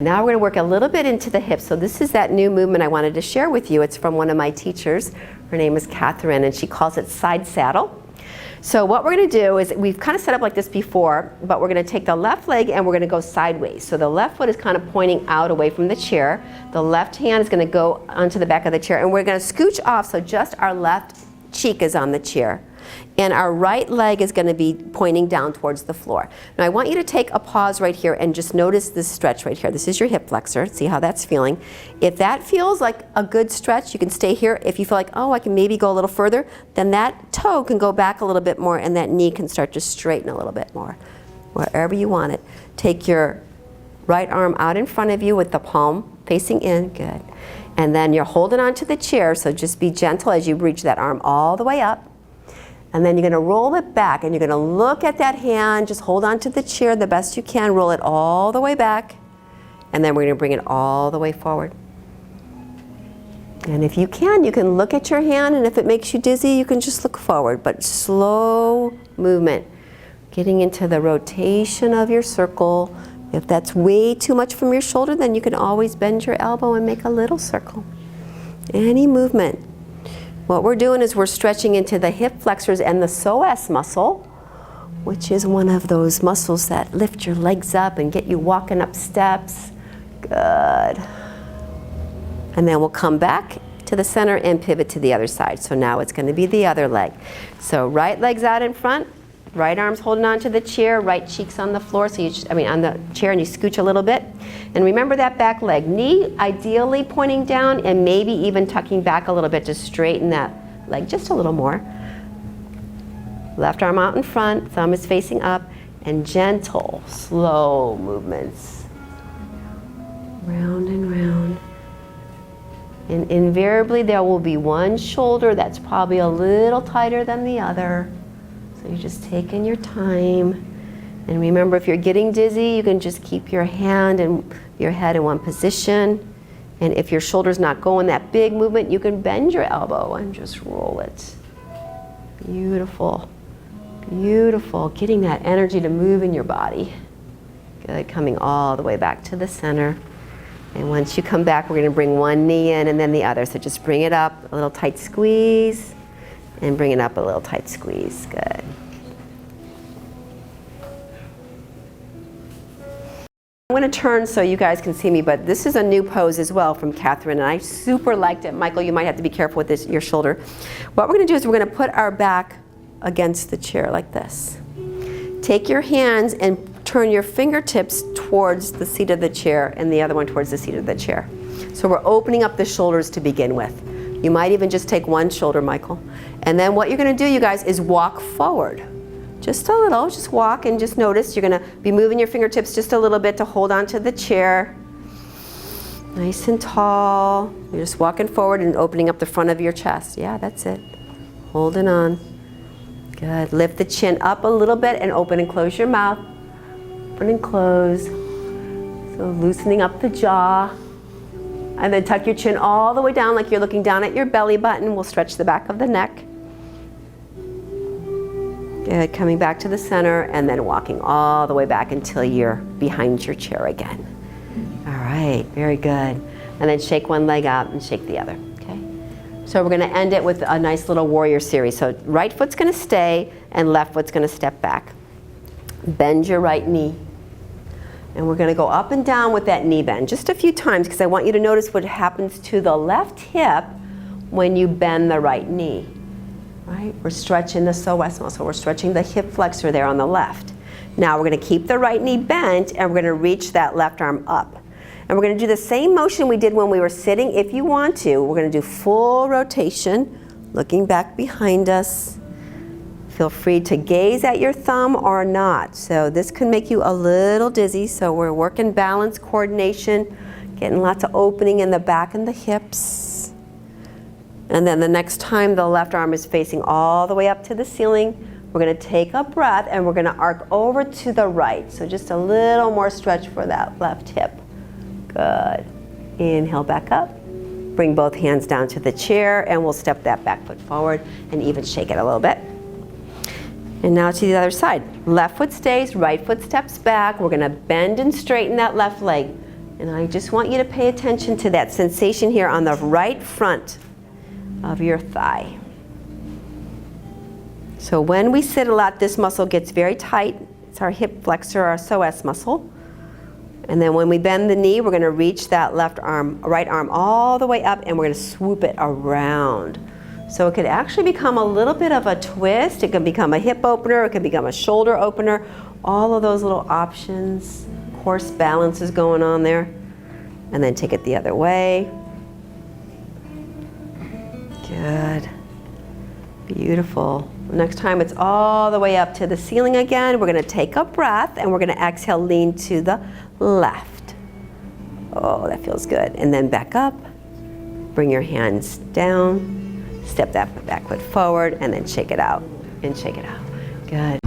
Now we're going to work a little bit into the hips. So this is that new movement I wanted to share with you. It's from one of my teachers. Her name is Kathryn, and she calls it side saddle. So what we're going to do is, we've kind of set up like this before, but we're going to take the left leg and we're going to go sideways. So the left foot is kind of pointing out away from the chair. The left hand is going to go onto the back of the chair, and we're going to scooch off so just our left cheek is on the chair. And our right leg is going to be pointing down towards the floor. Now I want you to take a pause right here and just notice this stretch right here. This is your hip flexor. See how that's feeling. If that feels like a good stretch, you can stay here. If you feel like, oh, I can maybe go a little further, then that toe can go back a little bit more and that knee can start to straighten a little bit more. Wherever you want it. Take your right arm out in front of you with the palm facing in. Good. And then you're holding onto the chair, so just be gentle as you reach that arm all the way up. And then you're going to roll it back, and you're going to look at that hand, just hold on to the chair the best you can, roll it all the way back, and then we're going to bring it all the way forward. And if you can look at your hand, and if it makes you dizzy, you can just look forward, but slow movement. Getting into the rotation of your circle. If that's way too much from your shoulder, then you can always bend your elbow and make a little circle. Any movement. What we're doing is we're stretching into the hip flexors and the psoas muscle, which is one of those muscles that lift your legs up and get you walking up steps. Good. And then we'll come back to the center and pivot to the other side. So now it's going to be the other leg. So right leg's out in front, right arm's holding on to the chair, right cheek's on the floor, so on the chair, and you scooch a little bit. And remember that back leg. Knee ideally pointing down and maybe even tucking back a little bit to straighten that leg just a little more. Left arm out in front, thumb is facing up, and gentle, slow movements. Round and round. And invariably there will be one shoulder that's probably a little tighter than the other. So you're just taking your time. And remember, if you're getting dizzy, you can just keep your hand and your head in one position. And if your shoulder's not going that big movement, you can bend your elbow and just roll it. Beautiful. Beautiful. Getting that energy to move in your body. Good. Coming all the way back to the center. And once you come back, we're going to bring one knee in and then the other. So just bring it up, a little tight squeeze. And bring it up a little tight squeeze. Good. I'm going to turn so you guys can see me, but this is a new pose as well from Kathryn, and I super liked it. Michael, you might have to be careful with this, your shoulder. What we're going to do is we're going to put our back against the chair like this. Take your hands and turn your fingertips towards the seat of the chair and the other one towards the seat of the chair. So we're opening up the shoulders to begin with. You might even just take one shoulder, Michael. And then what you're going to do, you guys, is walk forward. Just a little, just walk and just notice. You're going to be moving your fingertips just a little bit to hold on to the chair. Nice and tall. You're just walking forward and opening up the front of your chest. Yeah, that's it. Holding on. Good. Lift the chin up a little bit and open and close your mouth. Open and close. So loosening up the jaw. And then tuck your chin all the way down like you're looking down at your belly button. We'll stretch the back of the neck. Good. Coming back to the center and then walking all the way back until you're behind your chair again. All right, very good. And then shake one leg out and shake the other, okay? So we're gonna end it with a nice little warrior series. So right foot's gonna stay and left foot's gonna step back. Bend your right knee. And we're going to go up and down with that knee bend just a few times because I want you to notice what happens to the left hip when you bend the right knee. Right? We're stretching the psoas muscle. We're stretching the hip flexor there on the left. Now we're going to keep the right knee bent and we're going to reach that left arm up. And we're going to do the same motion we did when we were sitting if you want to. We're going to do full rotation, looking back behind us. Feel free to gaze at your thumb or not. So this can make you a little dizzy. So we're working balance, coordination, getting lots of opening in the back and the hips. And then the next time the left arm is facing all the way up to the ceiling, we're going to take a breath and we're going to arc over to the right. So just a little more stretch for that left hip. Good. Inhale back up. Bring both hands down to the chair and we'll step that back foot forward and even shake it a little bit. And now to the other side. Left foot stays, right foot steps back. We're going to bend and straighten that left leg. And I just want you to pay attention to that sensation here on the right front of your thigh. So when we sit a lot, this muscle gets very tight. It's our hip flexor, our psoas muscle. And then when we bend the knee, we're going to reach that right arm all the way up, and we're going to swoop it around. So it could actually become a little bit of a twist. It can become a hip opener. It can become a shoulder opener. All of those little options. Horse balance is going on there. And then take it the other way. Good. Beautiful. Next time it's all the way up to the ceiling again. We're going to take a breath and we're going to exhale, lean to the left. Oh, that feels good. And then back up. Bring your hands down. Step that back foot forward and then shake it out and shake it out. Good.